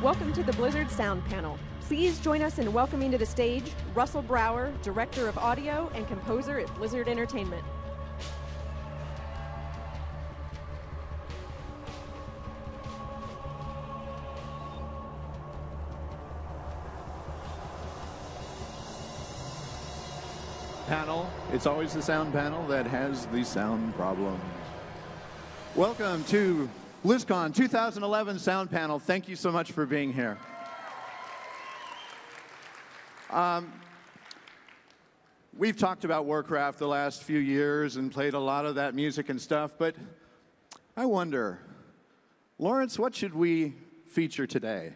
Welcome to the Blizzard Sound Panel. Please join us in welcoming to the stage Russell Brower, Director of Audio and Composer at Blizzard Entertainment. Panel. It's always the sound panel that has the sound problem. Welcome to BlizzCon 2011 Sound Panel. Thank you so much for being here. We've talked about Warcraft the last few years and played a lot of that music and stuff, but I wonder, Lawrence, what should we feature today?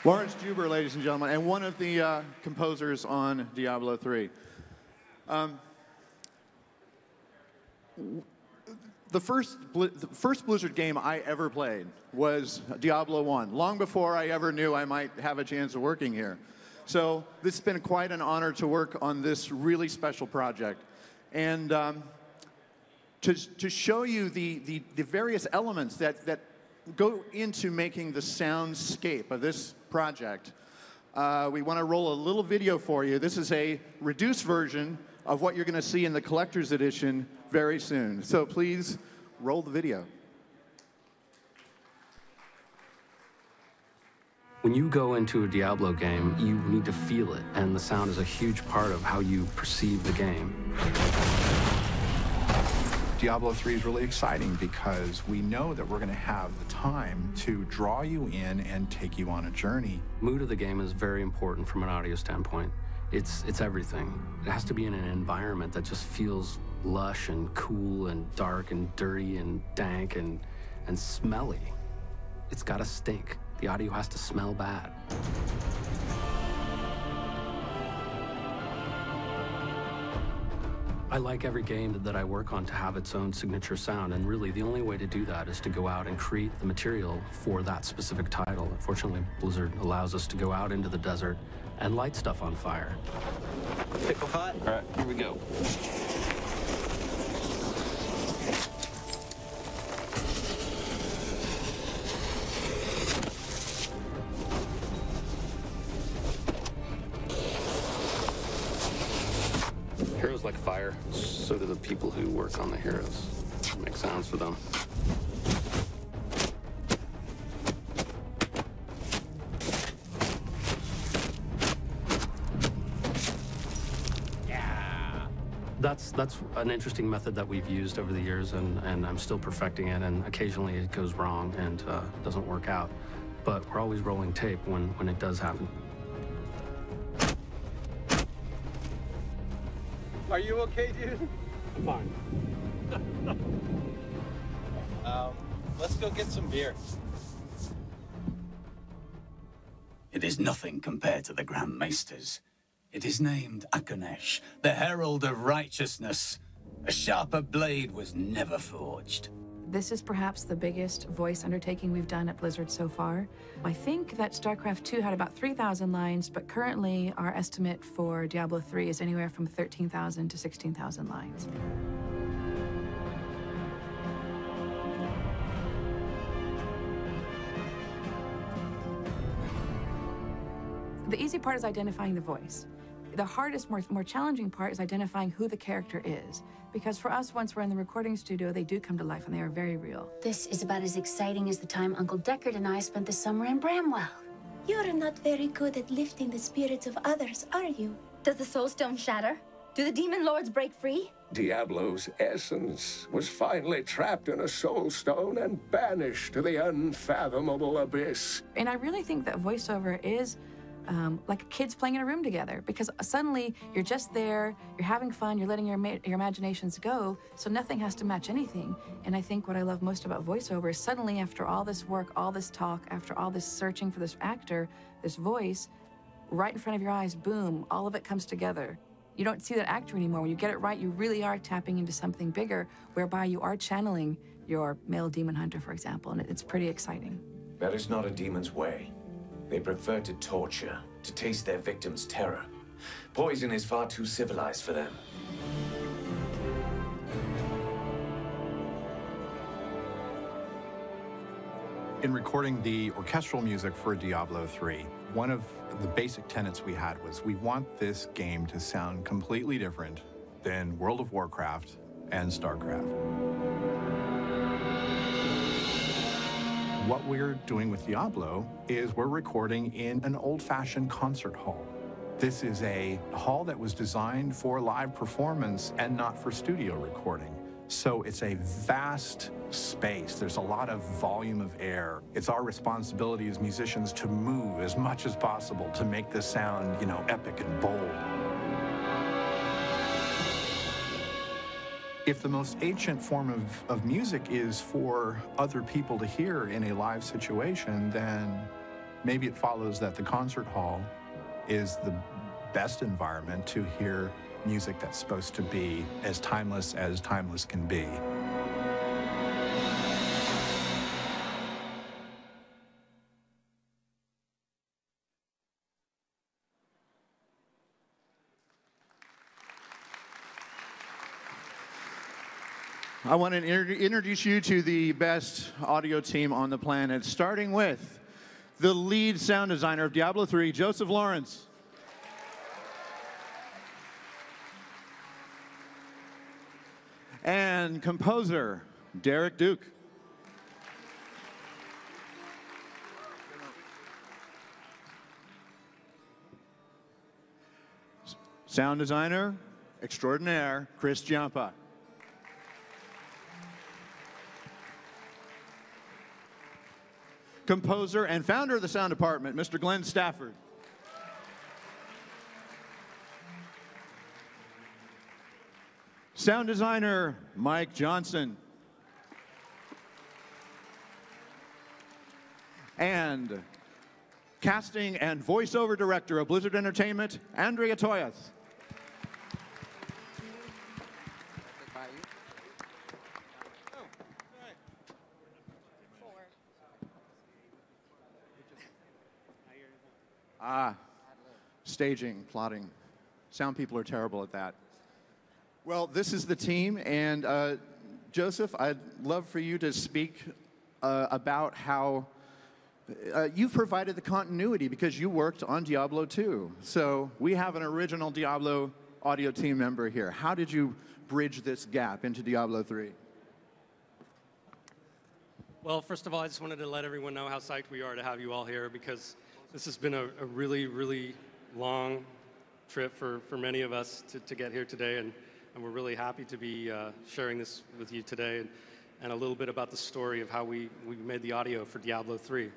Lawrence Juber, ladies and gentlemen, and one of the composers on Diablo 3. The first Blizzard game I ever played was Diablo 1, long before I ever knew I might have a chance of working here. So this has been quite an honor to work on this really special project. And to show you the various elements that go into making the soundscape of this project, we want to roll a little video for you. This is a reduced version of what you're going to see in the collector's edition very soon. So please roll the video. When you go into a Diablo game, you need to feel it, and the sound is a huge part of how you perceive the game. Diablo 3 is really exciting because we know that we're going to have the time to draw you in and take you on a journey. Mood of the game is very important from an audio standpoint. It's everything. It has to be in an environment that just feels lush and cool and dark and dirty and dank and smelly. It's got to stink. The audio has to smell bad. I like every game that I work on to have its own signature sound, and really the only way to do that is to go out and create the material for that specific title. Unfortunately, Blizzard allows us to go out into the desert and light stuff on fire. Pickle hot? All right, here we go. Heroes like fire, so do the people who work on the heroes. Make sounds for them. Yeah. That's an interesting method that we've used over the years, and I'm still perfecting it, and occasionally it goes wrong and doesn't work out. But we're always rolling tape when it does happen. Are you okay, dude? I'm fine. Let's go get some beer. It is nothing compared to the Grand Maesters. It is named Akonesh, the Herald of Righteousness. A sharper blade was never forged. This is perhaps the biggest voice undertaking we've done at Blizzard so far. I think that StarCraft 2 had about 3,000 lines, but currently our estimate for Diablo 3 is anywhere from 13,000 to 16,000 lines. The easy part is identifying the voice. The hardest, more challenging part is identifying who the character is. Because for us, once we're in the recording studio, they do come to life and they are very real. This is about as exciting as the time Uncle Deckard and I spent the summer in Bramwell. You're not very good at lifting the spirits of others, are you? Does the soul stone shatter? Do the demon lords break free? Diablo's essence was finally trapped in a soul stone and banished to the unfathomable abyss. And I really think that voiceover is like kids playing in a room together, because suddenly you're just there, you're having fun, you're letting your imaginations go, so nothing has to match anything. And I think what I love most about voiceover is suddenly, after all this work, all this talk, after all this searching for this actor, this voice, right in front of your eyes, boom, all of it comes together. You don't see that actor anymore. When you get it right, you really are tapping into something bigger, whereby you are channeling your male demon hunter, for example, and it's pretty exciting. That is not a demon's way. They prefer to torture, to taste their victims' terror. Poison is far too civilized for them. In recording the orchestral music for Diablo 3, one of the basic tenets we had was we want this game to sound completely different than World of Warcraft and StarCraft. What we're doing with Diablo is we're recording in an old-fashioned concert hall. This is a hall that was designed for live performance and not for studio recording. So it's a vast space. There's a lot of volume of air. It's our responsibility as musicians to move as much as possible to make this sound, you know, epic and bold. If the most ancient form of music is for other people to hear in a live situation, then maybe it follows that the concert hall is the best environment to hear music that's supposed to be as timeless can be. I want to introduce you to the best audio team on the planet, starting with the lead sound designer of Diablo 3, Joseph Lawrence. And composer, Derek Duke. Sound designer extraordinaire, Chris Giampa. Composer and founder of the sound department, Mr. Glenn Stafford. Sound designer, Mike Johnson. And casting and voiceover director of Blizzard Entertainment, Andrea Toyas. Staging, plotting. Sound people are terrible at that. Well, this is the team, and Joseph, I'd love for you to speak about how you've provided the continuity because you worked on Diablo 2. So we have an original Diablo audio team member here. How did you bridge this gap into Diablo 3? Well, first of all, I just wanted to let everyone know how psyched we are to have you all here, because this has been a really, really long trip for many of us to get here today, and we're really happy to be sharing this with you today, and a little bit about the story of how we made the audio for Diablo 3.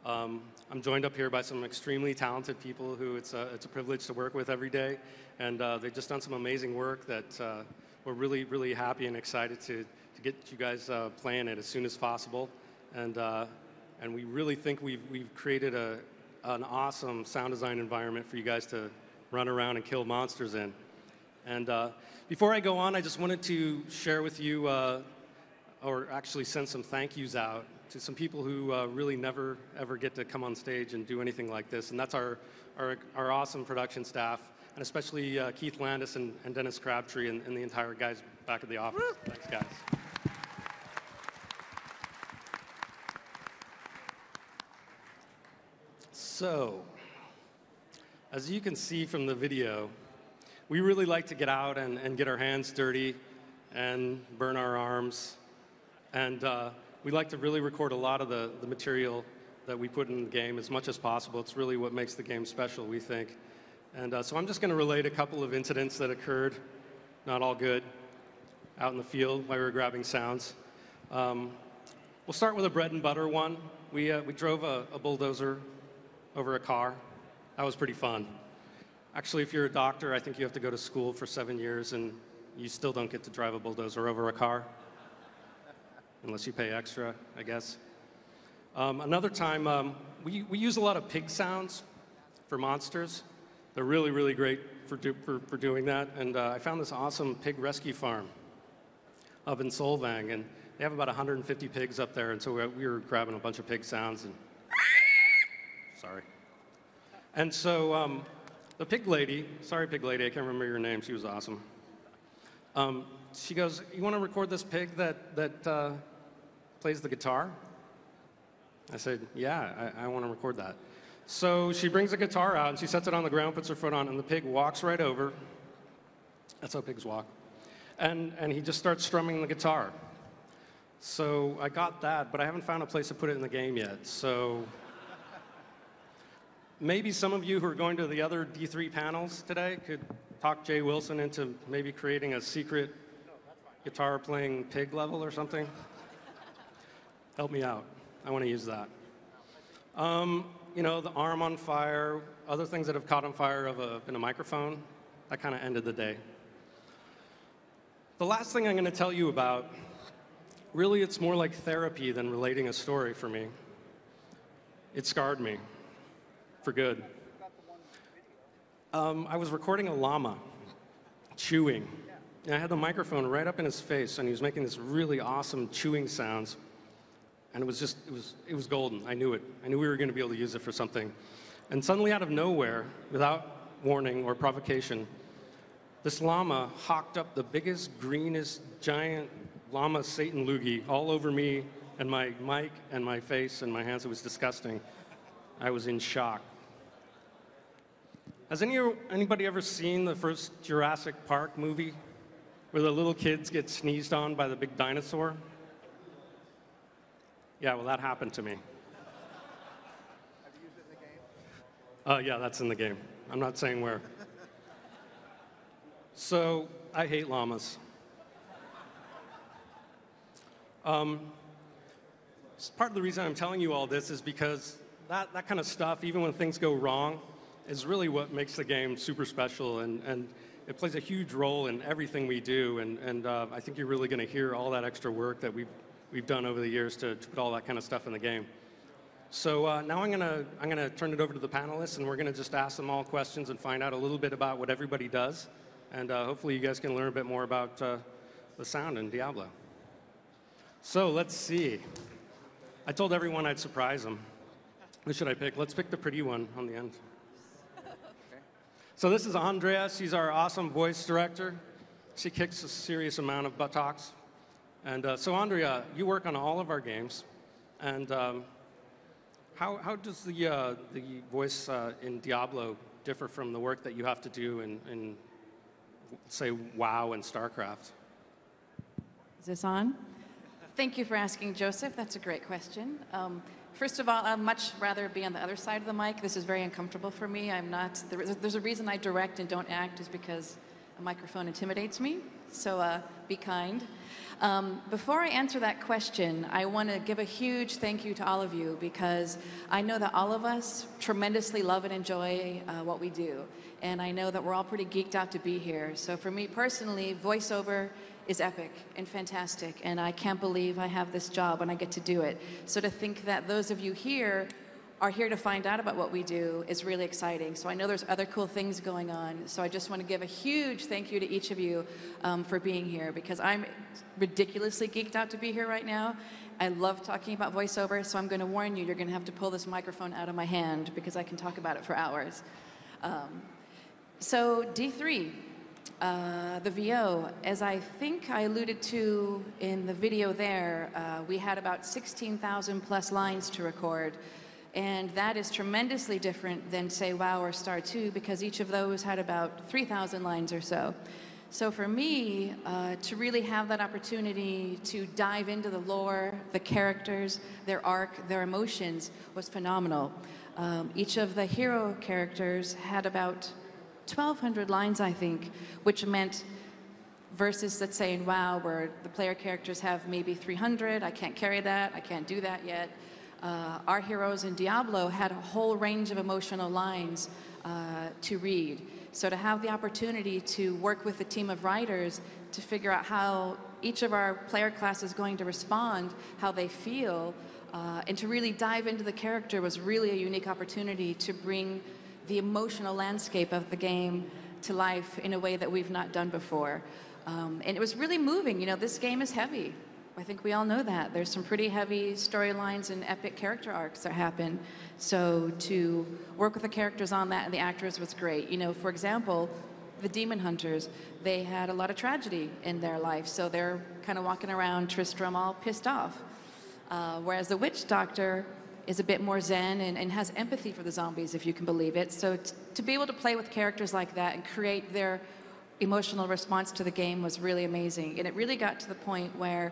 I'm joined up here by some extremely talented people who it's a privilege to work with every day, and they've just done some amazing work that we're really, really happy and excited to get you guys playing it as soon as possible, and we really think we've created an awesome sound design environment for you guys to run around and kill monsters in. And before I go on, I just wanted to share with you, or actually send some thank yous out to some people who really never, ever get to come on stage and do anything like this. And that's our awesome production staff, and especially Keith Landis and Dennis Crabtree and the entire guys back at the office. Thanks, guys. So, as you can see from the video, we really like to get out and get our hands dirty and burn our arms. And we like to really record a lot of the material that we put in the game as much as possible. It's really what makes the game special, we think. And so I'm just going to relate a couple of incidents that occurred, not all good, out in the field while we were grabbing sounds. We'll start with a bread and butter one. We drove a bulldozer over a car. That was pretty fun. Actually, if you're a doctor, I think you have to go to school for 7 years, and you still don't get to drive a bulldozer over a car, unless you pay extra, I guess. Another time, we use a lot of pig sounds for monsters. They're really, really great for doing that. And I found this awesome pig rescue farm up in Solvang, and they have about 150 pigs up there, and so we were grabbing a bunch of pig sounds and sorry. And so the pig lady, sorry pig lady, I can't remember your name, she was awesome. She goes, "You want to record this pig that plays the guitar?" I said, "Yeah, I want to record that." So she brings the guitar out and she sets it on the ground, puts her foot on, and the pig walks right over. That's how pigs walk. And he just starts strumming the guitar. So I got that, but I haven't found a place to put it in the game yet. So maybe some of you who are going to the other D3 panels today could talk Jay Wilson into maybe creating a secret guitar-playing pig level or something. Help me out. I want to use that. You know, the arm on fire, other things that have caught on fire in a microphone, that kind of ended the day. The last thing I'm going to tell you about, really it's more like therapy than relating a story for me. It scarred me, for good. I was recording a llama chewing, and I had the microphone right up in his face, and he was making this really awesome chewing sounds. And it was golden. I knew it. I knew we were going to be able to use it for something. And suddenly, out of nowhere, without warning or provocation, this llama hawked up the biggest, greenest, giant llama Satan loogie all over me and my mic and my face and my hands. It was disgusting. I was in shock. Has anybody ever seen the first Jurassic Park movie where the little kids get sneezed on by the big dinosaur? Yeah, well, that happened to me. Have you used it in the game? Yeah, that's in the game. I'm not saying where. So, I hate llamas. Part of the reason I'm telling you all this is because that kind of stuff, even when things go wrong, is really what makes the game super special, and it plays a huge role in everything we do, and I think you're really going to hear all that extra work that we've done over the years to put all that kind of stuff in the game. So now I'm gonna turn it over to the panelists, and we're gonna just ask them all questions and find out a little bit about what everybody does, and hopefully you guys can learn a bit more about the sound in Diablo. So let's see. I told everyone I'd surprise them. Who should I pick? Let's pick the pretty one on the end. So this is Andrea. She's our awesome voice director. She kicks a serious amount of buttocks. And so, Andrea, you work on all of our games, and how does the voice in Diablo differ from the work that you have to do in say, WoW and StarCraft? Is this on? Thank you for asking, Joseph. That's a great question. First of all, I'd much rather be on the other side of the mic. This is very uncomfortable for me. I'm not. There's a reason I direct and don't act, is because a microphone intimidates me. So be kind. Before I answer that question, I want to give a huge thank you to all of you, because I know that all of us tremendously love and enjoy what we do. And I know that we're all pretty geeked out to be here. So for me personally, voiceover is epic and fantastic. And I can't believe I have this job and I get to do it. So to think that those of you here are here to find out about what we do is really exciting. So I know there's other cool things going on. So I just want to give a huge thank you to each of you for being here, because I'm ridiculously geeked out to be here right now. I love talking about voiceover, so I'm going to warn you, you're going to have to pull this microphone out of my hand, because I can talk about it for hours. So D3, the VO, as I think I alluded to in the video there, we had about 16,000 plus lines to record. And that is tremendously different than, say, WoW or Star 2, because each of those had about 3,000 lines or so. So for me, to really have that opportunity to dive into the lore, the characters, their arc, their emotions, was phenomenal. Each of the hero characters had about 1,200 lines, I think, which meant versus, let's say, in WoW, where the player characters have maybe 300, I can't carry that, I can't do that yet. Our heroes in Diablo had a whole range of emotional lines to read. So to have the opportunity to work with a team of writers to figure out how each of our player class is going to respond, how they feel, and to really dive into the character was really a unique opportunity to bring the emotional landscape of the game to life in a way that we've not done before. And it was really moving. You know, this game is heavy. I think we all know that. There's some pretty heavy storylines and epic character arcs that happen. So to work with the characters on that and the actors was great. You know, for example, the demon hunters, they had a lot of tragedy in their life. So they're kind of walking around Tristram all pissed off. Whereas the witch doctor is a bit more zen and has empathy for the zombies, if you can believe it. So to be able to play with characters like that and create their emotional response to the game was really amazing. And it really got to the point where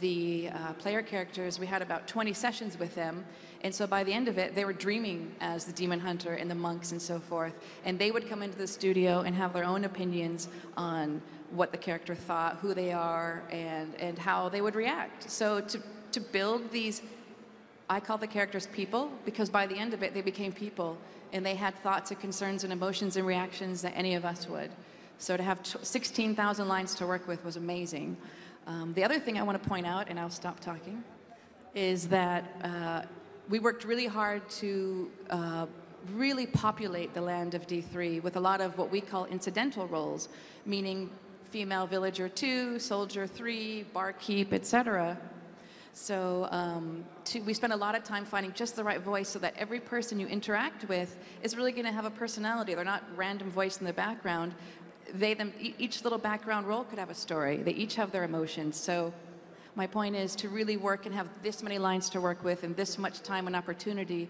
the player characters, we had about 20 sessions with them. And so by the end of it, they were dreaming as the demon hunter and the monks and so forth. And they would come into the studio and have their own opinions on what the character thought, who they are, and how they would react. So to build these, I call the characters people, because by the end of it, they became people. And they had thoughts and concerns and emotions and reactions that any of us would. So to have 16,000 lines to work with was amazing. The other thing I want to point out, and I'll stop talking, is that we worked really hard to really populate the land of D3 with a lot of what we call incidental roles, meaning female villager 2, soldier 3, barkeep, etc. So we spent a lot of time finding just the right voice so that every person you interact with is really going to have a personality. They're not random voice in the background. Each little background role could have a story. They each have their emotions. So my point is to really work and have this many lines to work with and this much time and opportunity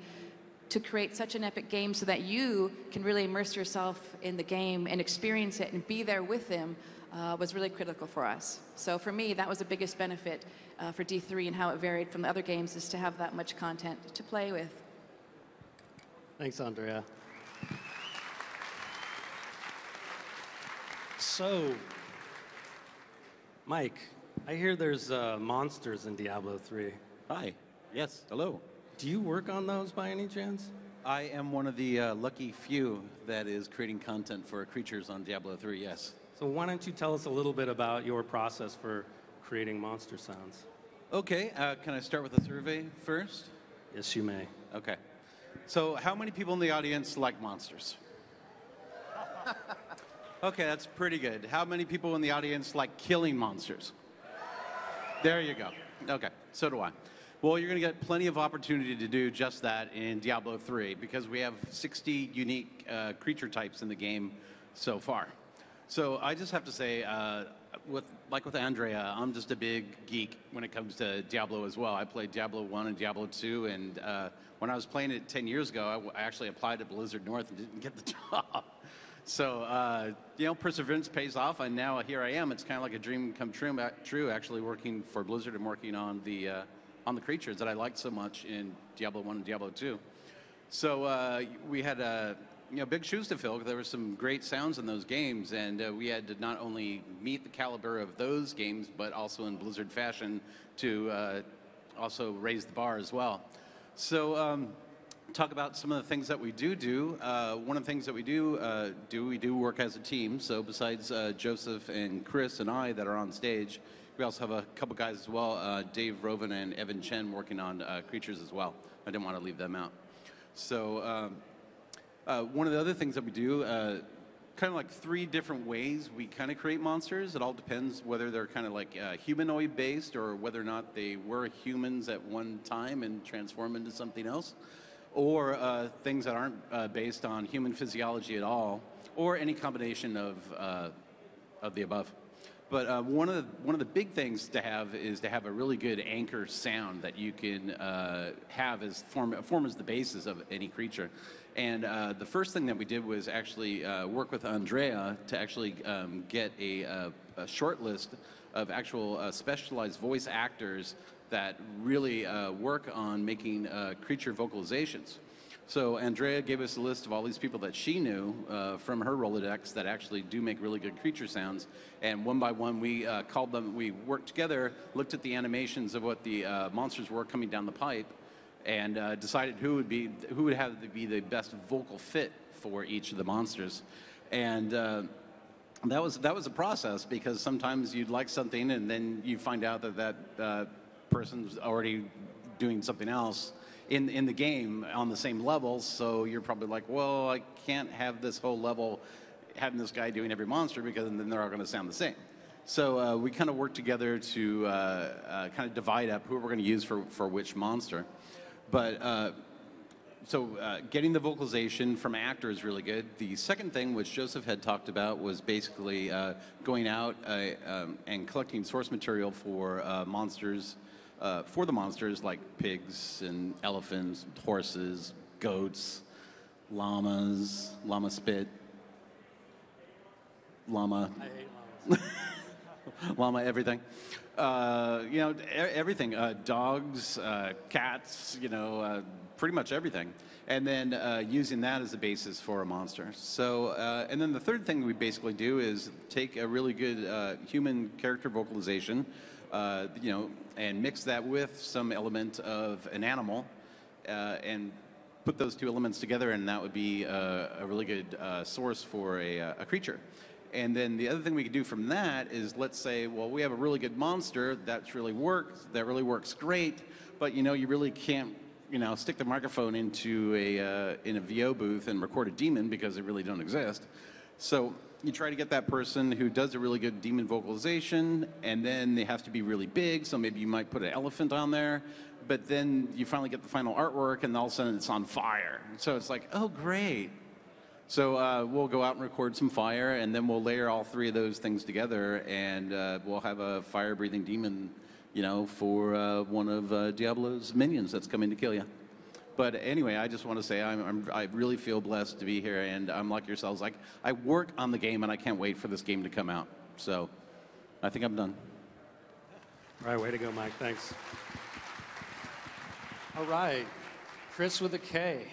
to create such an epic game so that you can really immerse yourself in the game and experience it and be there with them was really critical for us. So for me, that was the biggest benefit for D3 and how it varied from the other games, is to have that much content to play with. Thanks, Andrea. So, Mike, I hear there's monsters in Diablo 3. Hi. Yes. Hello. Do you work on those by any chance? I am one of the lucky few that is creating content for creatures on Diablo 3, yes. So why don't you tell us a little bit about your process for creating monster sounds? Okay. Can I start with a survey first? Yes, you may. Okay. So how many people in the audience like monsters? Okay, that's pretty good. How many people in the audience like killing monsters? There you go. Okay, so do I. Well, you're going to get plenty of opportunity to do just that in Diablo 3 because we have 60 unique creature types in the game so far. So I just have to say, like with Andrea, I'm just a big geek when it comes to Diablo as well. I played Diablo 1 and Diablo 2, and when I was playing it 10 years ago, I actually applied to Blizzard North and didn't get the job. So, you know, perseverance pays off, and now here I am. It's kind of like a dream come true, actually working for Blizzard and working on the creatures that I liked so much in Diablo 1 and Diablo 2. So we had big shoes to fill. There were some great sounds in those games, and we had to not only meet the caliber of those games, but also in Blizzard fashion to also raise the bar as well. So talk about some of the things that we do. One of the things that we do work as a team. So besides Joseph and Chris and I that are on stage, we also have a couple guys as well, Dave Roven and Evan Chen, working on creatures as well. I didn't want to leave them out. So one of the other things that we do, kind of like 3 different ways we kind of create monsters. It all depends whether they're kind of like humanoid based or whether or not they were humans at one time and transform into something else, or things that aren't based on human physiology at all, or any combination of the above. But one of the big things to have is to have a really good anchor sound that you can have as form as the basis of any creature. And the first thing that we did was actually work with Andrea to actually get a short list of actual specialized voice actors that really work on making creature vocalizations. So Andrea gave us a list of all these people that she knew from her Rolodex that actually do make really good creature sounds. And one by one, we called them, we worked together, looked at the animations of what the monsters were coming down the pipe, and decided who would have to be the best vocal fit for each of the monsters. And that was a process, because sometimes you'd like something and then you find out that person's already doing something else in the game on the same level, so you're probably like, well, I can't have this whole level having this guy doing every monster, because then they're all going to sound the same. So we kind of worked together to kind of divide up who we're going to use for which monster. But getting the vocalization from actors is really good. The second thing, which Joseph had talked about, was basically going out and collecting source material for monsters, for the monsters like pigs and elephants, horses, goats, llamas, llama spit, llama. I hate llamas. Llama everything. You know, everything. Dogs, cats, you know, pretty much everything. And then using that as a basis for a monster. So, and then the third thing we basically do is take a really good human character vocalization, you know, and mix that with some element of an animal, and put those two elements together, and that would be a really good source for a creature. And then the other thing we could do from that is, let's say, well, we have a really good monster that really works great, but you know, you really can't, you know, stick the microphone into in a VO booth and record a demon, because it really don't exist. So you try to get that person who does a really good demon vocalization, and then they have to be really big, so maybe you might put an elephant on there, but then you finally get the final artwork, and all of a sudden it's on fire. So it's like, oh, great. So we'll go out and record some fire, and then we'll layer all three of those things together, and we'll have a fire-breathing demon, you know, for one of Diablo's minions that's coming to kill you. But anyway, I just want to say I really feel blessed to be here, and I'm like yourselves. Like, I work on the game, and I can't wait for this game to come out. So I think I'm done. All right, way to go, Mike. Thanks. All right, Chris with a K.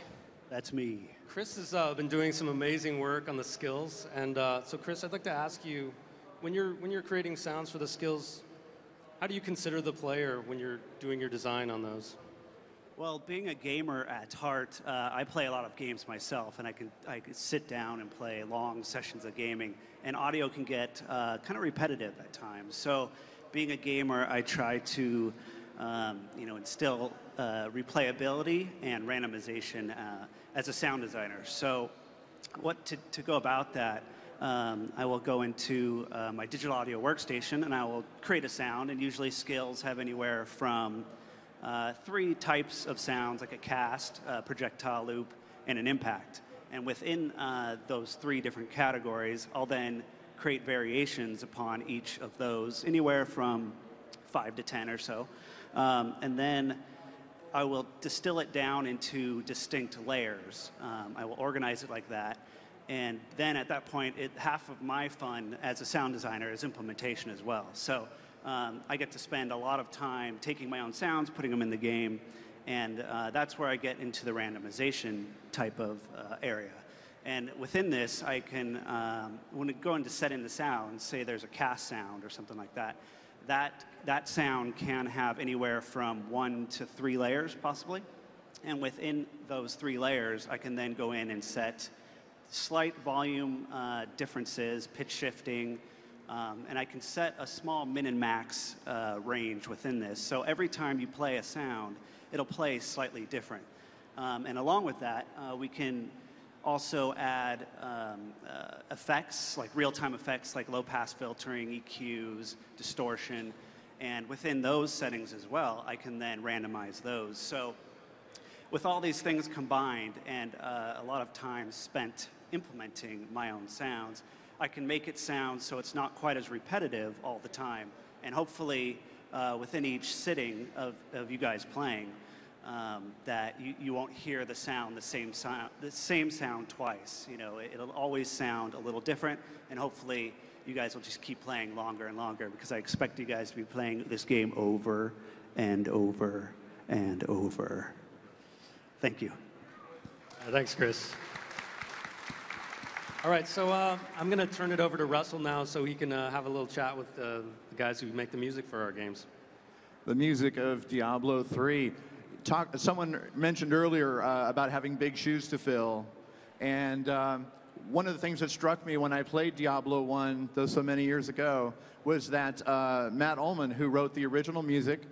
That's me. Chris has been doing some amazing work on the skills, and so Chris, I'd like to ask you, when you're creating sounds for the skills, how do you consider the player when you're doing your design on those? Well, being a gamer at heart, I play a lot of games myself, and I can sit down and play long sessions of gaming, and audio can get kind of repetitive at times. So, being a gamer, I try to you know, instill replayability and randomization as a sound designer. So, to go about that, I will go into my digital audio workstation, and I will create a sound, and usually skills have anywhere from 3 types of sounds, like a cast, a projectile loop, and an impact. And within those 3 different categories, I'll then create variations upon each of those, anywhere from 5 to 10 or so. And then I will distill it down into distinct layers. I will organize it like that. And then at that point, half of my fun as a sound designer is implementation as well. So I get to spend a lot of time taking my own sounds, putting them in the game, and that's where I get into the randomization type of area. And within this, I can, when I go into setting the sound, say there's a cast sound or something like that, that sound can have anywhere from 1 to 3 layers, possibly. And within those 3 layers, I can then go in and set slight volume differences, pitch shifting, and I can set a small min and max range within this. So every time you play a sound, it'll play slightly different. And along with that, we can also add effects, like real-time effects, like low-pass filtering, EQs, distortion. And within those settings as well, I can then randomize those. So with all these things combined, and a lot of time spent implementing my own sounds, I can make it sound so it's not quite as repetitive all the time. And hopefully, within each sitting of you guys playing, that you won't hear the same sound twice. You know, it'll always sound a little different, and hopefully you guys will just keep playing longer and longer, because I expect you guys to be playing this game over and over and over. Thank you. Thanks, Chris. All right, so I'm going to turn it over to Russell now so he can have a little chat with the guys who make the music for our games. The music of Diablo 3. Someone mentioned earlier about having big shoes to fill, and one of the things that struck me when I played Diablo 1, though so many years ago, was that Matt Ullman, who wrote the original music,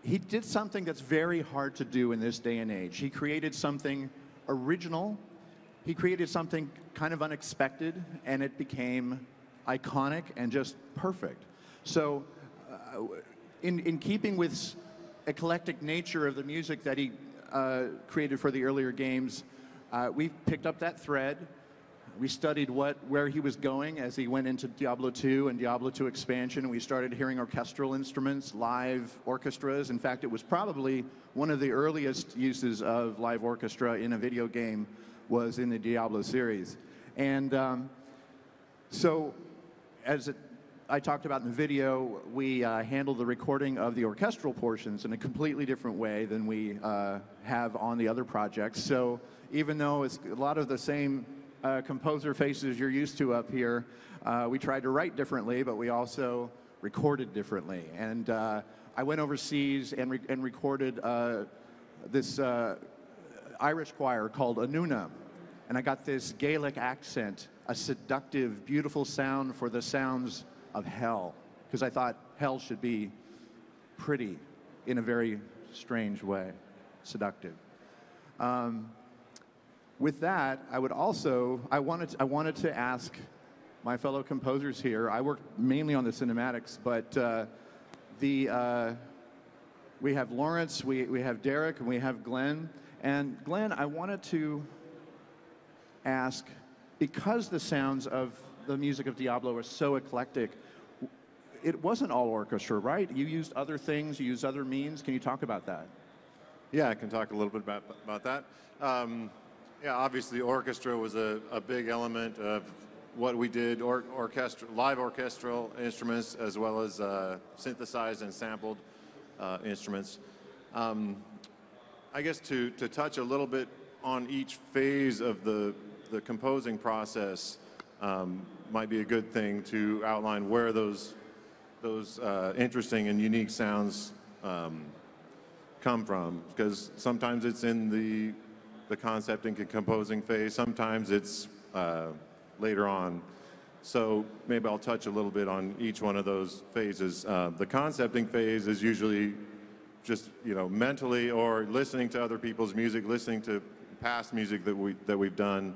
he did something that's very hard to do in this day and age. He created something original. He created something kind of unexpected, and it became iconic and just perfect. So in keeping with eclectic nature of the music that he created for the earlier games, we picked up that thread. We studied where he was going as he went into Diablo 2 and Diablo 2 expansion, and we started hearing orchestral instruments, live orchestras. In fact, it was probably one of the earliest uses of live orchestra in a video game was in the Diablo series. And so, as I talked about in the video, we handled the recording of the orchestral portions in a completely different way than we have on the other projects. So even though it's a lot of the same composer faces you're used to up here, we tried to write differently, but we also recorded differently. And I went overseas and recorded this Irish choir called Anuna. And I got this Gaelic accent, a seductive, beautiful sound for the sounds of hell, because I thought hell should be pretty in a very strange way, seductive. With that, I wanted to ask my fellow composers here. I worked mainly on the cinematics, but we have Lawrence, we have Derek, and we have Glenn. And Glenn, I wanted to ask, because the sounds of the music of Diablo are so eclectic, it wasn't all orchestra, right? You used other things, you used other means. Can you talk about that? Yeah, I can talk a little bit about that. Yeah, obviously orchestra was a big element of what we did, live orchestral instruments as well as synthesized and sampled instruments. I guess to touch a little bit on each phase of the composing process might be a good thing to outline where those interesting and unique sounds come from, because sometimes it's in the concepting and composing phase, sometimes it's later on. So maybe I'll touch a little bit on each one of those phases. The concepting phase is usually just mentally or listening to other people's music, listening to past music that we've done,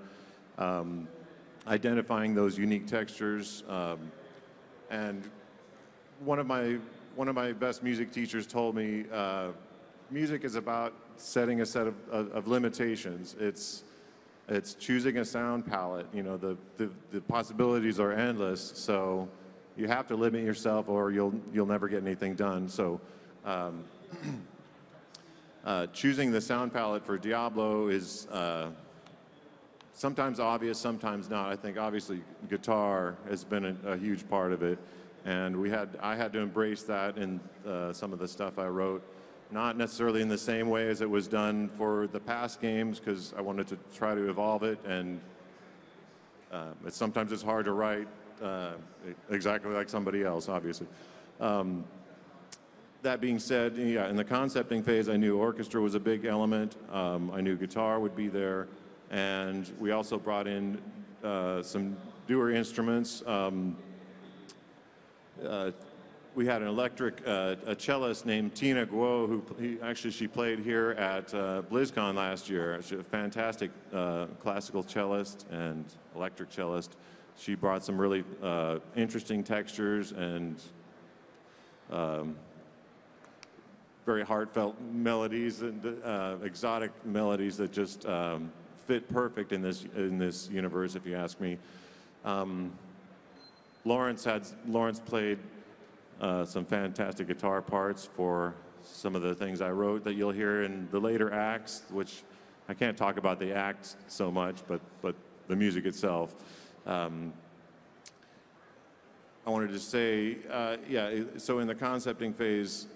identifying those unique textures. And one of my best music teachers told me music is about setting a set of limitations. It's choosing a sound palette. The possibilities are endless, so you have to limit yourself or you'll never get anything done. So choosing the sound palette for Diablo is sometimes obvious, sometimes not. I think obviously guitar has been a huge part of it, and I had to embrace that in some of the stuff I wrote. Not necessarily in the same way as it was done for the past games, because I wanted to try to evolve it, and sometimes it's hard to write exactly like somebody else, obviously. That being said, yeah, in the concepting phase, I knew orchestra was a big element. I knew guitar would be there, and we also brought in some newer instruments. We had an a cellist named Tina Guo, she played here at BlizzCon last year. She's a fantastic classical cellist and electric cellist. She brought some really interesting textures and very heartfelt melodies and exotic melodies that just fit perfect in this universe, if you ask me. Lawrence played some fantastic guitar parts for some of the things I wrote that you'll hear in the later acts, which I can't talk about the acts so much, but the music itself. I wanted to say, so in the concepting phase,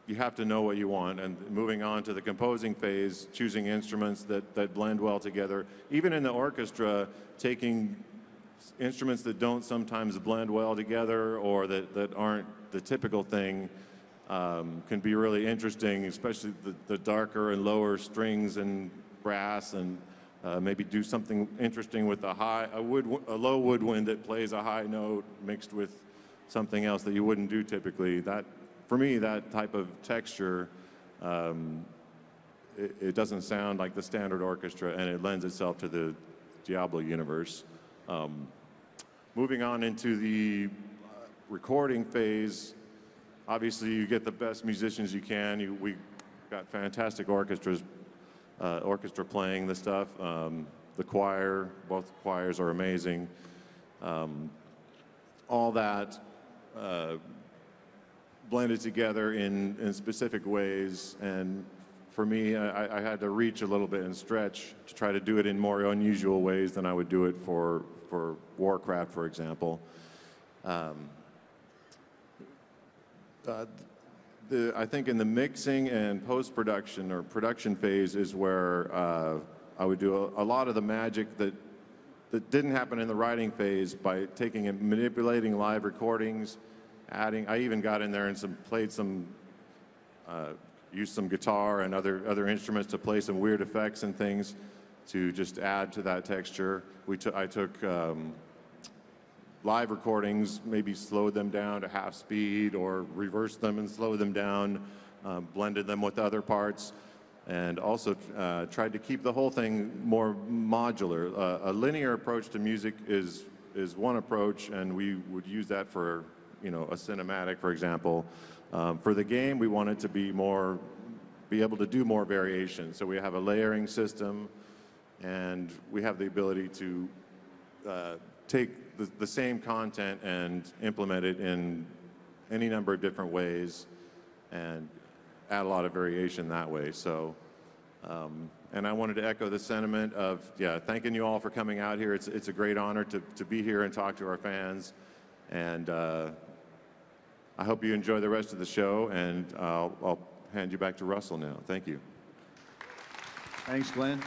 you have to know what you want. And moving on to the composing phase, choosing instruments that blend well together. Even in the orchestra, taking instruments that don't sometimes blend well together or that aren't the typical thing can be really interesting, especially the darker and lower strings and brass, and maybe do something interesting with a low woodwind that plays a high note mixed with something else that you wouldn't do typically. That, for me, that type of texture, it doesn't sound like the standard orchestra, and it lends itself to the Diablo universe. Moving on into the recording phase, obviously you get the best musicians you can. We got fantastic orchestra playing the stuff. The choir, both choirs are amazing. All that blended together in specific ways, and for me, I had to reach a little bit and stretch to try to do it in more unusual ways than I would do it for Warcraft, for example. I think in the mixing and post-production or production phase is where I would do a lot of the magic that didn't happen in the writing phase by taking and manipulating live recordings, adding. I even got in there and used some guitar and other instruments to play some weird effects and things to just add to that texture. I took live recordings, maybe slowed them down to half speed or reversed them and slowed them down, blended them with other parts, and also tried to keep the whole thing more modular. A linear approach to music is one approach, and we would use that for a cinematic, for example. For the game, we wanted to be able to do more variation. So we have a layering system, and we have the ability to take the same content and implement it in any number of different ways and add a lot of variation that way. So, and I wanted to echo the sentiment of, thanking you all for coming out here. It's a great honor to be here and talk to our fans. And I hope you enjoy the rest of the show, and I'll hand you back to Russell now. Thank you. Thanks, Glenn.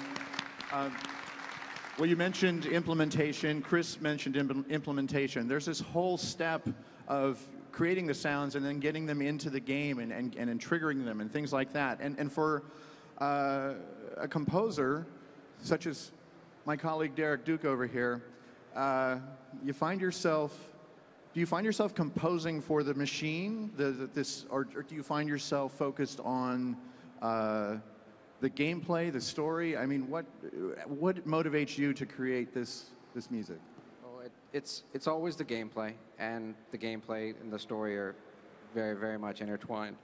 Well, you mentioned implementation. Chris mentioned implementation. There's this whole step of creating the sounds and then getting them into the game and triggering them and things like that. And for a composer, such as my colleague Derek Duke over here, do you find yourself composing for the machine, or do you find yourself focused on the gameplay, the story? I mean, what motivates you to create this music? Well, it's always the gameplay, and the gameplay and the story are very, very much intertwined.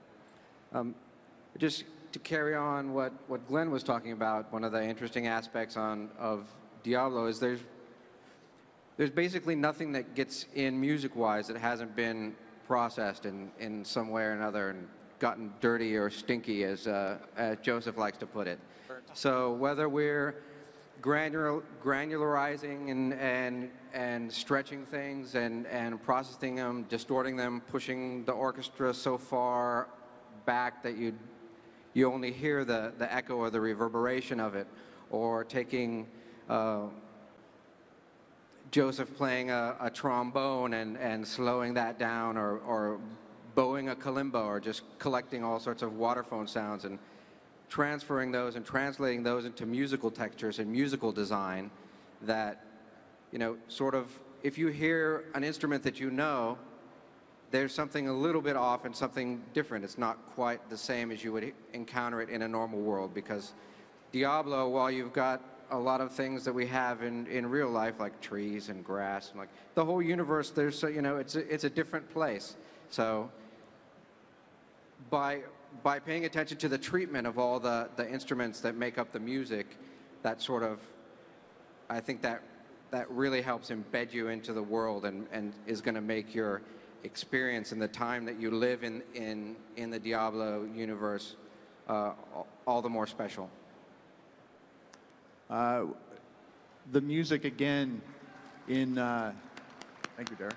Just to carry on what Glenn was talking about, one of the interesting aspects of Diablo is there's basically nothing that gets in music-wise that hasn't been processed in some way or another and gotten dirty or stinky, as Joseph likes to put it. So whether we're granularizing and stretching things and processing them, distorting them, pushing the orchestra so far back that you only hear the echo or the reverberation of it, or taking Joseph playing a trombone and slowing that down, or bowing a kalimba, or just collecting all sorts of waterphone sounds and transferring those and translating those into musical textures and musical design that, sort of, if you hear an instrument that there's something a little bit off and something different. It's not quite the same as you would encounter it in a normal world, because Diablo, while you've got a lot of things that we have in real life, like trees and grass, and like the whole universe, it's a different place. So by paying attention to the treatment of all the instruments that make up the music, that sort of, I think that really helps embed you into the world and is going to make your experience and the time that you live in the Diablo universe all the more special. The music again in thank you, Derek.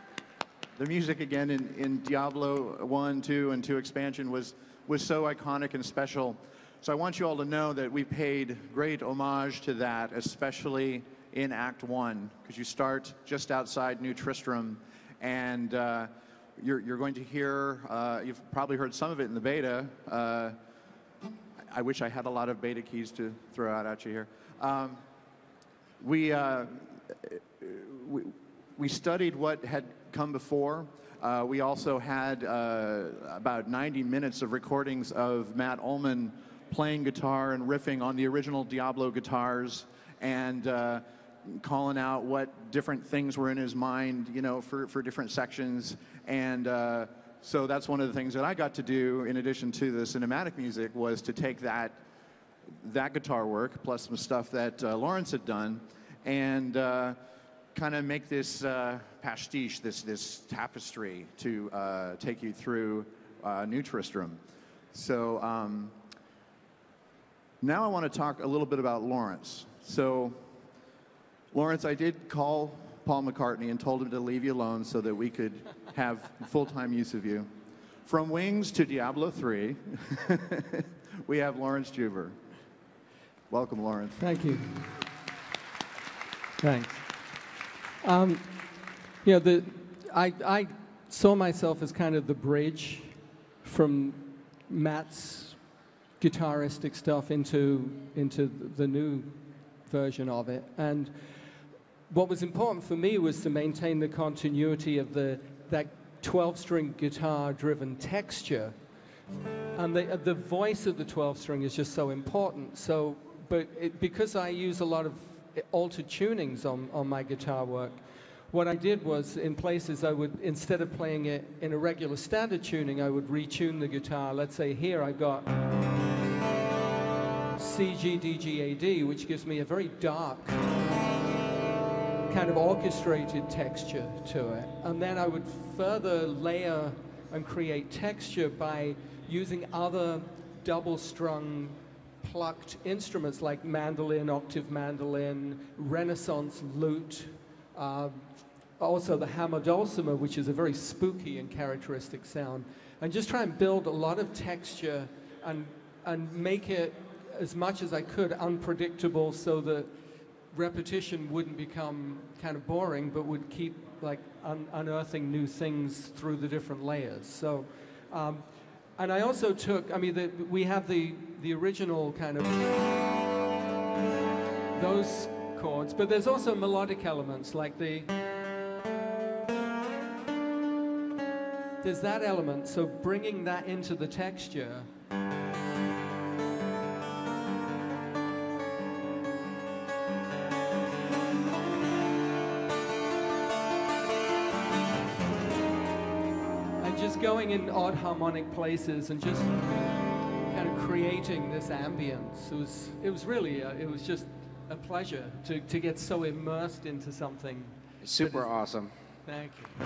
The music again in Diablo 1, 2, and 2 expansion was was so iconic and special. So I want you all to know that we paid great homage to that, especially in Act 1, because you start just outside New Tristram, and you're going to hear, you've probably heard some of it in the beta. I wish I had a lot of beta keys to throw out at you here. We studied what had come before. We also had about 90 minutes of recordings of Matt Ullman playing guitar and riffing on the original Diablo guitars, and calling out what different things were in his mind, you know, for different sections. And so that's one of the things that I got to do, in addition to the cinematic music, was to take that guitar work, plus some stuff that Lawrence had done, and kind of make this pastiche, this tapestry to take you through New Tristram. So now I want to talk a little bit about Lawrence. So Lawrence, I did call Paul McCartney and told him to leave you alone so that we could have full-time use of you. From Wings to Diablo 3, we have Lawrence Juber. Welcome, Lawrence. Thank you. Thanks. You know, I saw myself as kind of the bridge from Matt's guitaristic stuff into the new version of it. And what was important for me was to maintain the continuity of that 12-string guitar-driven texture. And the voice of the 12-string is just so important. So, because I use a lot of altered tunings on my guitar work, what I did was, in places, I would, instead of playing it in a regular standard tuning, I would retune the guitar. Let's say here I've got C, G, D, G, A, D, which gives me a very dark, kind of orchestrated texture to it. And then I would further layer and create texture by using other double-strung plucked instruments like mandolin, octave mandolin, Renaissance lute, also the hammer dulcimer, which is a very spooky and characteristic sound, and just try and build a lot of texture and make it, as much as I could, unpredictable, so that repetition wouldn't become kind of boring, but would keep like unearthing new things through the different layers. So, and I also took, I mean, we have the original kind of those chords, but there's also melodic elements like there's that element, so bringing that into the texture. And just going in odd harmonic places and just kind of creating this ambience. It was really, it was just a pleasure to get so immersed into something. Super awesome. Thank you.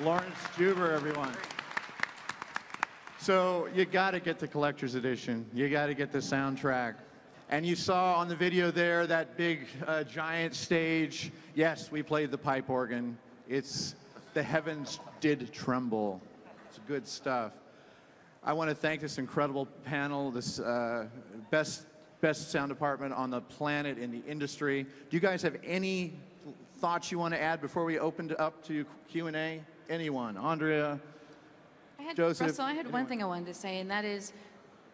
Lawrence Juber, everyone. So you got to get the collector's edition. You got to get the soundtrack. And you saw on the video there that big giant stage. Yes, we played the pipe organ. The heavens did tremble. It's good stuff. I want to thank this incredible panel, this best sound department on the planet in the industry. Do you guys have any thoughts you want to add before we open it up to Q&A? Anyone? Andrea? Joseph? Russell, I had one thing I wanted to say, and that is,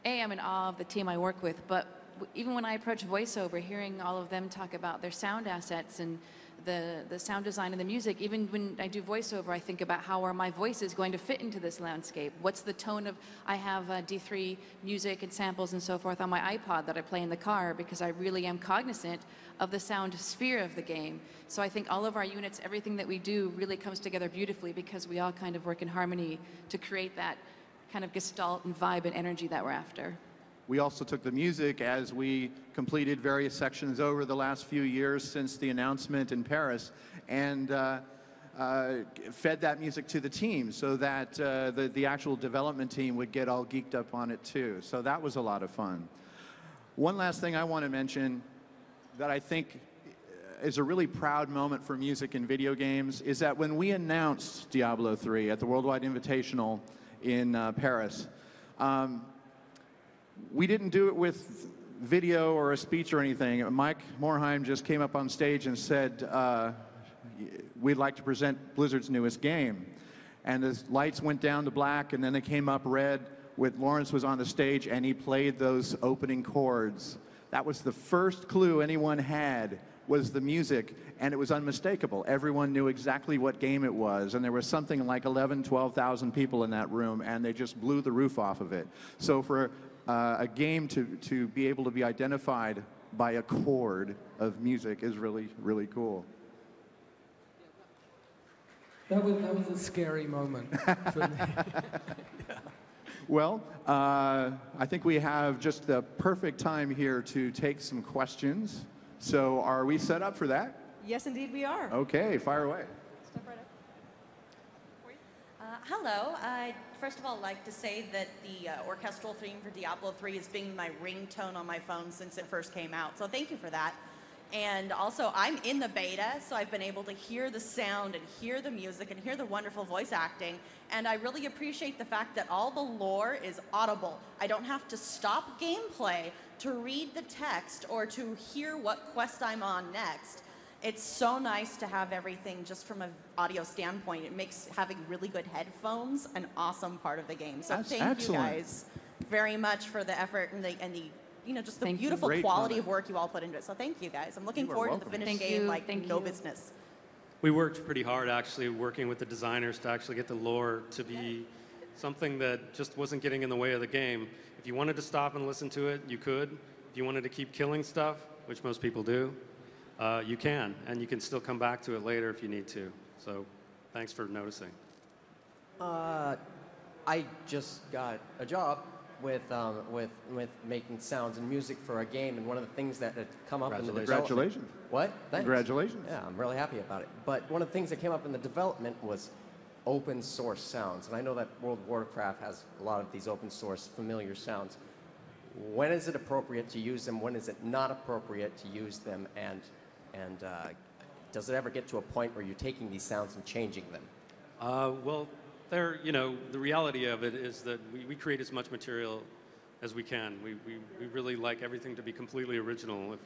I'm in awe of the team I work with, but even when I approach voiceover, hearing all of them talk about their sound assets and the sound design and the music, even when I do voiceover, I think about how are my voices going to fit into this landscape? What's the tone of, I have D3 music and samples and so forth on my iPod that I play in the car because I really am cognizant of the sound sphere of the game. So I think all of our units, everything that we do really comes together beautifully because we all kind of work in harmony to create that kind of gestalt and vibe and energy that we're after. We also took the music as we completed various sections over the last few years since the announcement in Paris and fed that music to the team so that the actual development team would get all geeked up on it too. So that was a lot of fun. One last thing I want to mention that I think is a really proud moment for music and video games is that when we announced Diablo 3 at the Worldwide Invitational in Paris, we didn't do it with video or a speech or anything. Mike Morheim just came up on stage and said, we'd like to present Blizzard's newest game. And the lights went down to black, and then they came up red. Lawrence was on the stage, and he played those opening chords. That was the first clue anyone had, was the music, and it was unmistakable. Everyone knew exactly what game it was, and there was something like 11,000, 12,000 people in that room, and they just blew the roof off of it. So for a game to be able to be identified by a chord of music is really, really cool. That was a scary moment for me. Well, I think we have just the perfect time here to take some questions. So are we set up for that? Yes, indeed we are. Okay, fire away. Step right up. Hello. I'd first of all like to say that the orchestral theme for Diablo 3 has been my ringtone on my phone since it first came out. So thank you for that. And also, I'm in the beta, so I've been able to hear the sound and hear the music and hear the wonderful voice acting. And I really appreciate the fact that all the lore is audible. I don't have to stop gameplay to read the text or to hear what quest I'm on next. It's so nice to have everything just from an audio standpoint. It makes having really good headphones an awesome part of the game. So thank you guys very much for the effort and the you know, just the beautiful quality of work you all put into it. So thank you guys. I'm looking forward to the finished game like no business. We worked pretty hard actually working with the designers to actually get the lore to be something that just wasn't getting in the way of the game. If you wanted to stop and listen to it, you could. If you wanted to keep killing stuff, which most people do, you can. And you can still come back to it later if you need to. So thanks for noticing. I just got a job with making sounds and music for a game, and one of the things that had come up in the development... Congratulations. What? Thanks. Congratulations. Yeah, I'm really happy about it. But one of the things that came up in the development was open source sounds, and I know that World of Warcraft has a lot of these open source familiar sounds. When is it appropriate to use them? When is it not appropriate to use them? And does it ever get to a point where you're taking these sounds and changing them? Well, you know, the reality of it is that we create as much material as we can. We really like everything to be completely original,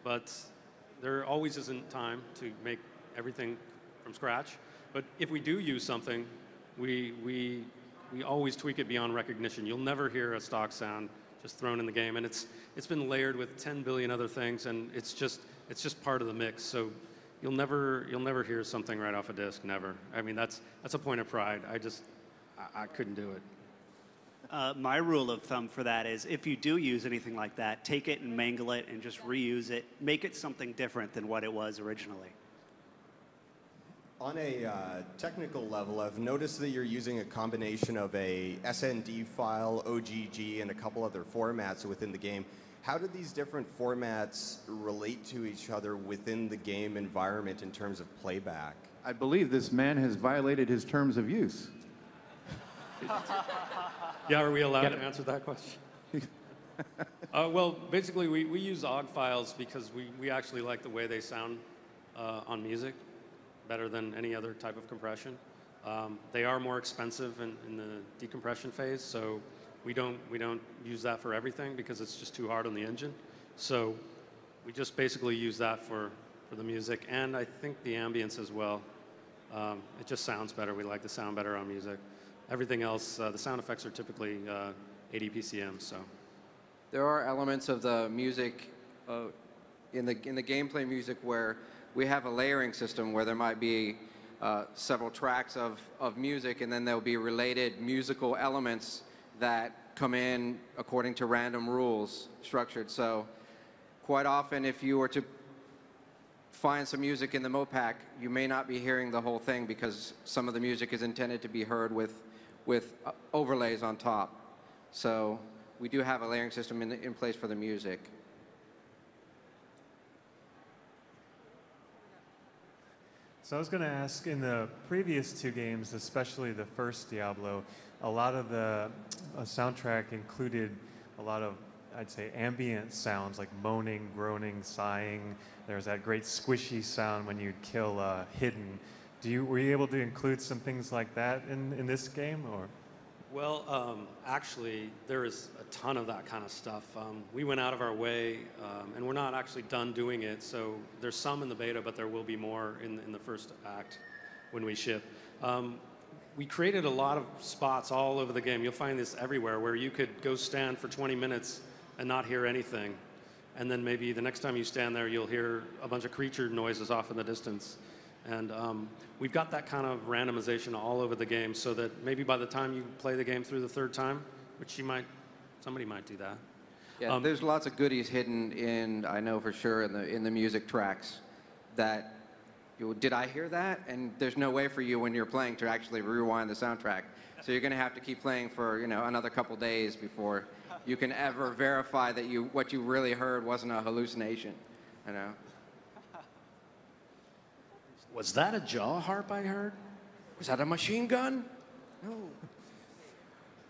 but there always isn't time to make everything from scratch. But if we do use something, we always tweak it beyond recognition. You'll never hear a stock sound just thrown in the game, and it's been layered with 10 billion other things, and it's just part of the mix. So you'll never hear something right off a disc, never. I mean, that's a point of pride. I couldn't do it. My rule of thumb for that is if you do use anything like that, take it and mangle it and just reuse it. Make it something different than what it was originally. On a technical level, I've noticed that you're using a combination of a SND file, OGG, and a couple other formats within the game. How do these different formats relate to each other within the game environment in terms of playback? I believe this man has violated his terms of use. Yeah, are we allowed to answer that question? Well, basically, we use OGG files because we actually like the way they sound on music better than any other type of compression. They are more expensive in the decompression phase, so we don't use that for everything because it's just too hard on the engine. So we just basically use that for the music, and I think the ambience as well. It just sounds better. We like the sound better on music. Everything else, the sound effects are typically 80 PCM, so. There are elements of the music, in the gameplay music, where we have a layering system where there might be several tracks of music, and then there'll be related musical elements that come in according to random rules structured. So quite often, if you were to find some music in the Mopac, you may not be hearing the whole thing because some of the music is intended to be heard with overlays on top. So we do have a layering system in place for the music. So I was going to ask, in the previous two games, especially the first Diablo, a lot of the soundtrack included a lot of, I'd say, ambient sounds like moaning, groaning, sighing. There's that great squishy sound when you'd kill Hidden. Were you able to include some things like that in this game, or? Well, actually, there is a ton of that kind of stuff. We went out of our way, and we're not actually done doing it, so there's some in the beta, but there will be more in the first act when we ship. We created a lot of spots all over the game. You'll find this everywhere, where you could go stand for 20 minutes and not hear anything. And then maybe the next time you stand there, you'll hear a bunch of creature noises off in the distance. And we've got that kind of randomization all over the game, so that maybe by the time you play the game through the third time, which somebody might do that. Yeah, there's lots of goodies hidden in, I know for sure, in the music tracks that, did I hear that? And there's no way for you when you're playing to actually rewind the soundtrack. So you're going to have to keep playing for another couple days before you can ever verify that what you really heard wasn't a hallucination. Was that a jaw harp I heard? Was that a machine gun? No.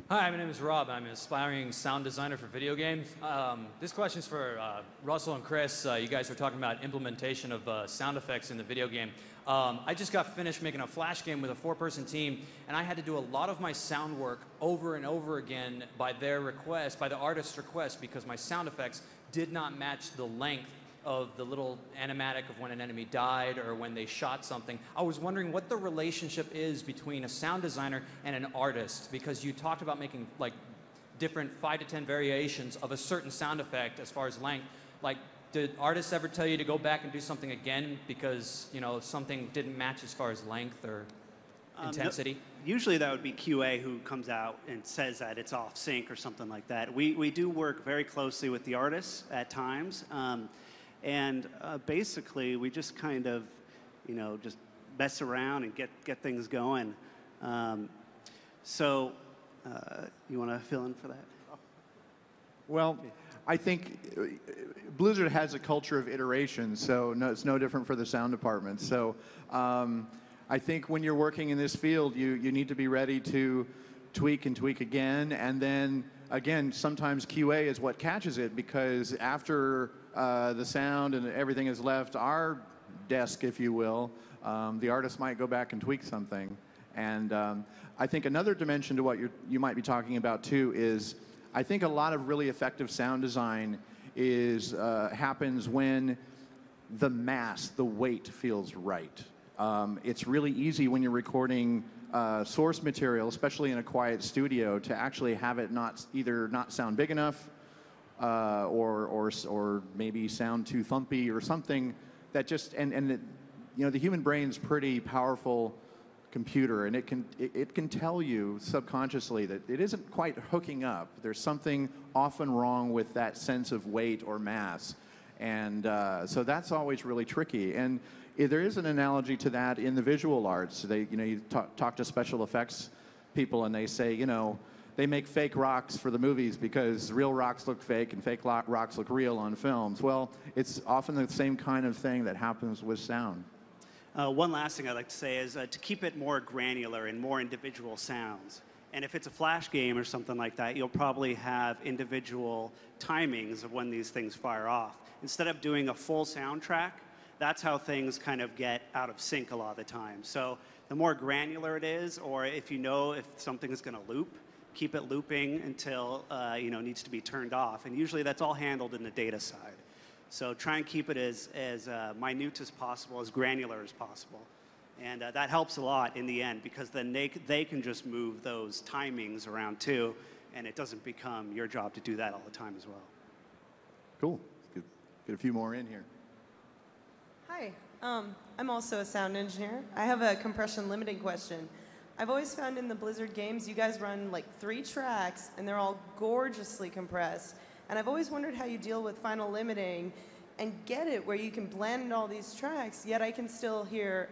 Hi, my name is Rob. I'm an aspiring sound designer for video games. This question is for Russell and Chris. You guys were talking about implementation of sound effects in the video game. I just got finished making a Flash game with a 4-person team, and I had to do a lot of my sound work over and over again by their request, by the artist's request, because my sound effects did not match the length of the little animatic of when an enemy died or when they shot something. I was wondering what the relationship is between a sound designer and an artist, because you talked about making like different 5 to 10 variations of a certain sound effect as far as length. Like, did artists ever tell you to go back and do something again because something didn't match as far as length or intensity? Usually that would be QA who comes out and says that it's off sync or something like that. We do work very closely with the artists at times. And basically, we just kind of, just mess around and get things going. So, you want to fill in for that? Well, I think Blizzard has a culture of iteration, so it's no different for the sound department. So I think when you're working in this field, you need to be ready to tweak and tweak again, and then again, sometimes QA is what catches it, because after the sound and everything is left our desk, if you will, the artist might go back and tweak something. And I think another dimension to what you might be talking about too is, I think a lot of really effective sound design happens when the mass, the weight feels right. It's really easy when you're recording source material, especially in a quiet studio, to actually have it either not sound big enough or maybe sound too thumpy or something that just the human brain's pretty powerful computer, and it can tell you subconsciously that it isn't quite hooking up. There's something often wrong with that sense of weight or mass, and so that's always really tricky. And there is an analogy to that in the visual arts. You talk to special effects people, and they say, they make fake rocks for the movies because real rocks look fake and fake rocks look real on films. Well, it's often the same kind of thing that happens with sound. One last thing I'd like to say is to keep it more granular and more individual sounds. And if it's a flash game or something like that, you'll probably have individual timings of when these things fire off. Instead of doing a full soundtrack, that's how things kind of get out of sync a lot of the time. So the more granular it is, or if you know if something is going to loop, keep it looping until it needs to be turned off. And usually that's all handled in the data side. So try and keep it as minute as possible, as granular as possible. And that helps a lot in the end, because then they can just move those timings around too, and it doesn't become your job to do that all the time as well. Cool. Get a few more in here. Hi, I'm also a sound engineer. I have a compression limiting question. I've always found in the Blizzard games, you guys run like 3 tracks, and they're all gorgeously compressed. And I've always wondered how you deal with final limiting and get it where you can blend all these tracks, yet I can still hear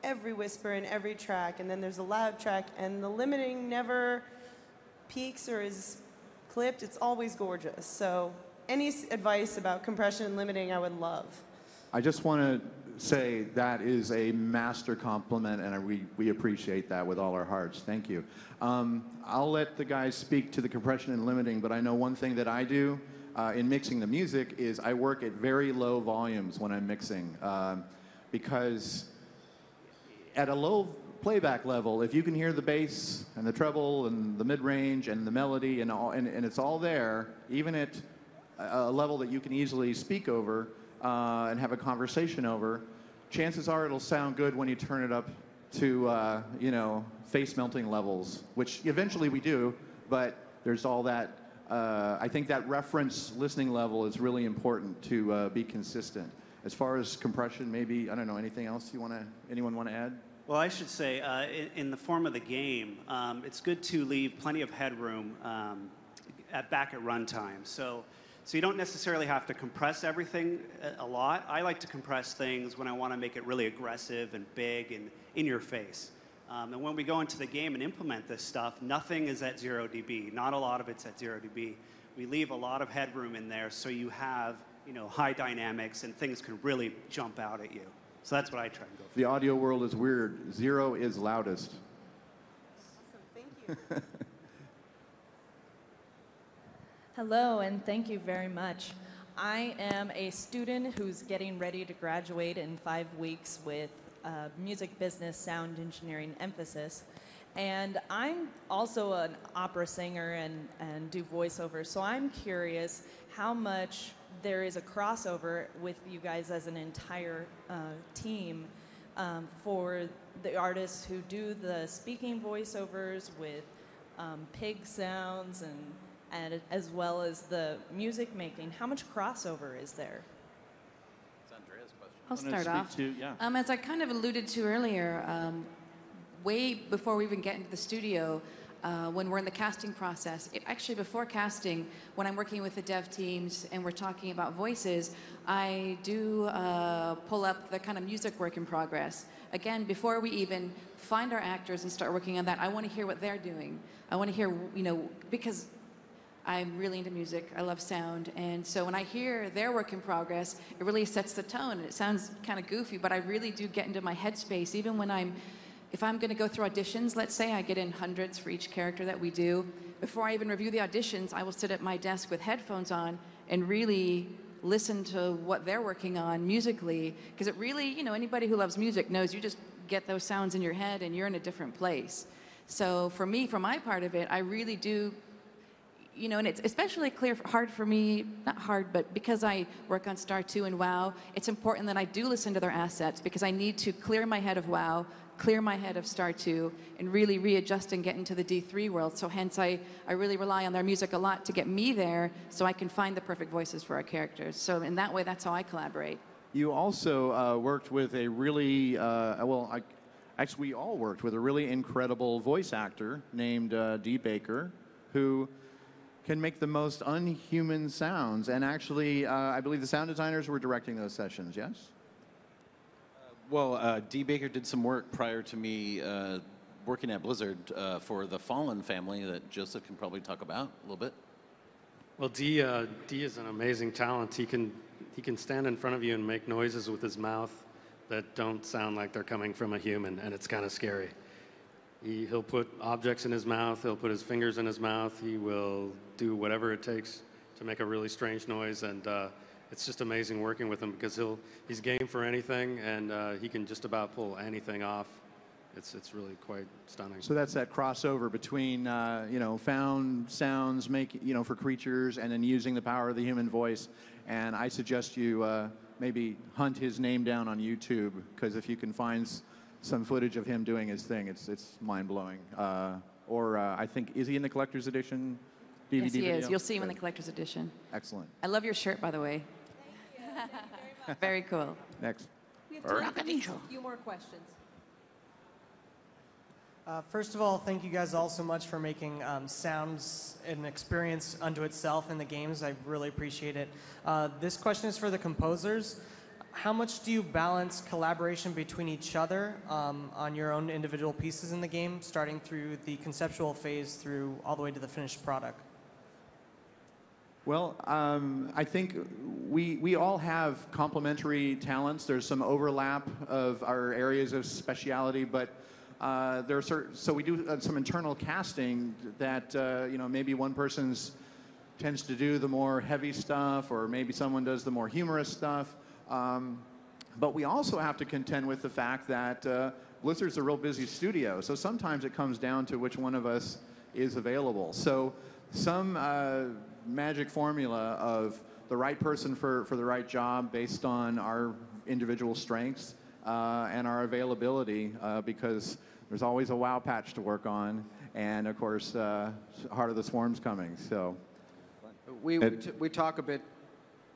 every whisper in every track, and then there's a loud track, and the limiting never peaks or is clipped. It's always gorgeous. So any advice about compression and limiting, I would love. I just want to say that is a master compliment, and we appreciate that with all our hearts. Thank you. I'll let the guys speak to the compression and limiting, but I know one thing that I do in mixing the music is I work at very low volumes when I'm mixing, because at a low playback level, if you can hear the bass and the treble and the mid-range and the melody and it's all there, even at a level that you can easily speak over, and have a conversation over, chances are it'll sound good when you turn it up to, face melting levels, which eventually we do, but there's all that, I think that reference listening level is really important to be consistent. As far as compression, maybe, I don't know, anything else anyone want to add? Well, I should say, in the form of the game, it's good to leave plenty of headroom back at runtime. So you don't necessarily have to compress everything a lot. I like to compress things when I want to make it really aggressive and big and in your face. And when we go into the game and implement this stuff, nothing is at 0 dB. Not a lot of it's at 0 dB. We leave a lot of headroom in there so you have high dynamics and things can really jump out at you. So that's what I try and go for. The audio world is weird. 0 is loudest. Awesome, thank you. Hello, and thank you very much. I am a student who's getting ready to graduate in 5 weeks with music business sound engineering emphasis. And I'm also an opera singer and do voiceover, so I'm curious how much there is a crossover with you guys as an entire team for the artists who do the speaking voiceovers with pig sounds and as well as the music making. How much crossover is there? It's Andrea's question. I'll start off. Yeah. As I kind of alluded to earlier, way before we even get into the studio, when we're in the casting process, actually before casting, when I'm working with the dev teams and we're talking about voices, I do pull up the kind of music work in progress. Again, before we even find our actors and start working on that, I want to hear what they're doing. I want to hear, because I'm really into music. I love sound. And so when I hear their work in progress, it really sets the tone. And it sounds kind of goofy, but I really do get into my headspace. Even when if I'm going to go through auditions, let's say I get in hundreds for each character that we do, before I even review the auditions, I will sit at my desk with headphones on and really listen to what they're working on musically. Because it really, anybody who loves music knows you just get those sounds in your head and you're in a different place. So for me, for my part of it, I really do, and it's especially hard for me, not hard, but because I work on Star 2 and WoW, it's important that I do listen to their assets because I need to clear my head of WoW, clear my head of Star 2, and really readjust and get into the D3 world. So hence I really rely on their music a lot to get me there so I can find the perfect voices for our characters. So in that way, that's how I collaborate. You also worked with a really, actually we all worked with a really incredible voice actor named D. Baker, who can make the most unhuman sounds. And actually, I believe the sound designers were directing those sessions, yes? Well, D. Baker did some work prior to me working at Blizzard for the Fallen family that Joseph can probably talk about a little bit. Well, D is an amazing talent. He can stand in front of you and make noises with his mouth that don't sound like they're coming from a human, and it's kind of scary. He'll put objects in his mouth. He'll put his fingers in his mouth. He will do whatever it takes to make a really strange noise, and it's just amazing working with him because he's game for anything, and he can just about pull anything off. It's really quite stunning. So that's that crossover between found sounds for creatures and then using the power of the human voice. And I suggest you maybe hunt his name down on YouTube, because if you can find some footage of him doing his thing, it's mind-blowing. I think, is he in the collector's edition DVD Yes, he video? is. You'll see him in the collector's edition. Excellent. I love your shirt, by the way. Thank you very much. Very cool. Next. We have time for just a few more questions. First of all, thank you guys all so much for making sounds an experience unto itself in the games. I really appreciate it. This question is for the composers. How much do you balance collaboration between each other on your own individual pieces in the game, starting through the conceptual phase through all the way to the finished product? Well, I think we all have complementary talents. There's some overlap of our areas of speciality, but there are so we do some internal casting that maybe one person's tends to do the more heavy stuff, or maybe someone does the more humorous stuff. But we also have to contend with the fact that Blizzard's a real busy studio, so sometimes it comes down to which one of us is available. So some magic formula of the right person for the right job based on our individual strengths and our availability, because there's always a WoW patch to work on, and of course, Heart of the Swarm's coming. So we talk a bit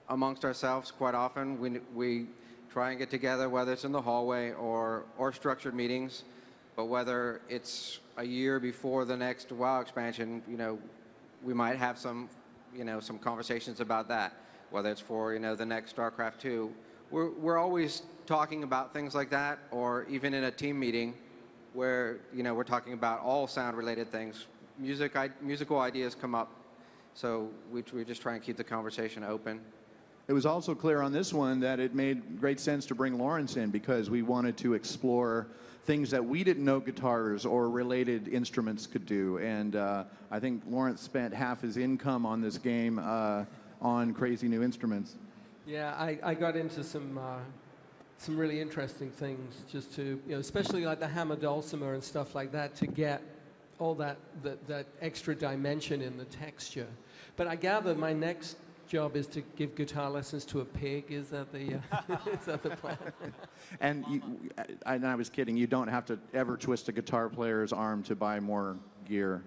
amongst ourselves quite often. We try and get together, whether it's in the hallway or structured meetings, but whether it's a year before the next WoW expansion, we might have some conversations about that, whether it's for, the next StarCraft 2. We're always talking about things like that, or even in a team meeting where, we're talking about all sound-related things. Musical ideas come up, so we just try and keep the conversation open. it was also clear on this one that it made great sense to bring Lawrence in, because we wanted to explore things that we didn't know guitars or related instruments could do. And I think Lawrence spent half his income on this game on crazy new instruments. Yeah, I got into some really interesting things, just to, especially like the hammer dulcimer and stuff like that, to get all that extra dimension in the texture. But I gather my next job is to give guitar lessons to a pig. Is that the is that the plan? And I was kidding. You don't have to ever twist a guitar player's arm to buy more gear.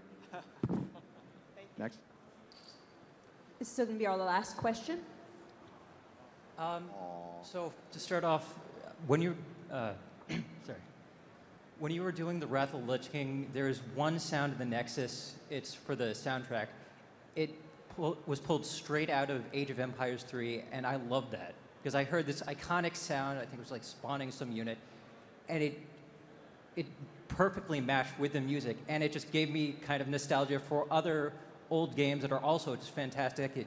Next. This is going to be our last question. So to start off, when you when you were doing the Wrath of the Lich King, there's one sound in the Nexus. It's for the soundtrack. It was pulled straight out of Age of Empires 3, and I love that because I heard this iconic sound. I think it was like spawning some unit, and it perfectly matched with the music, and it just gave me kind of nostalgia for other old games that are also just fantastic.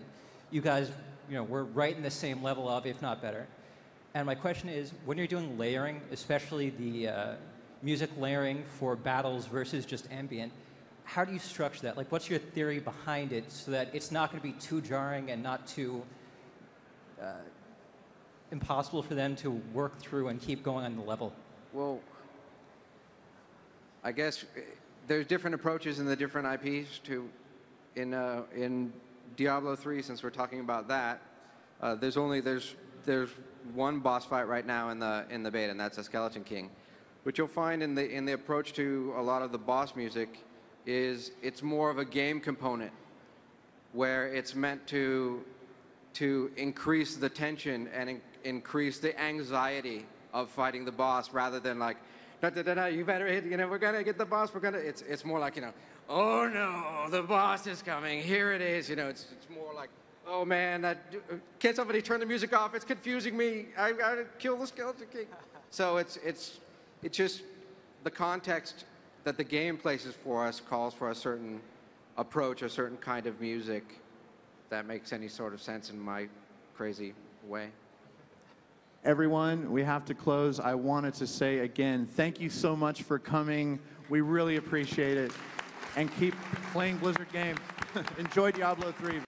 You guys, we're right in the same level of, if not better. And my question is, when you're doing layering, especially the music layering for battles versus just ambient, how do you structure that? Like, what's your theory behind it so that it's not going to be too jarring and not too impossible for them to work through and keep going on the level? Well, I guess there's different approaches in the different IPs in Diablo 3, since we're talking about that. There's one boss fight right now in the beta, and that's a Skeleton King. What you'll find in the approach to a lot of the boss music is it's more of a game component, where it's meant to increase the tension and increase the anxiety of fighting the boss, rather than like, you better hit, we're gonna get the boss, it's more like, oh no, the boss is coming, here it is, it's more like, oh man, can somebody turn the music off, it's confusing me, I gotta kill the Skeleton King. So it's just the context that the game places for us calls for a certain approach, a certain kind of music. That makes any sort of sense in my crazy way. Everyone, we have to close. I wanted to say again, thank you so much for coming. We really appreciate it. And keep playing Blizzard games. Enjoy Diablo 3.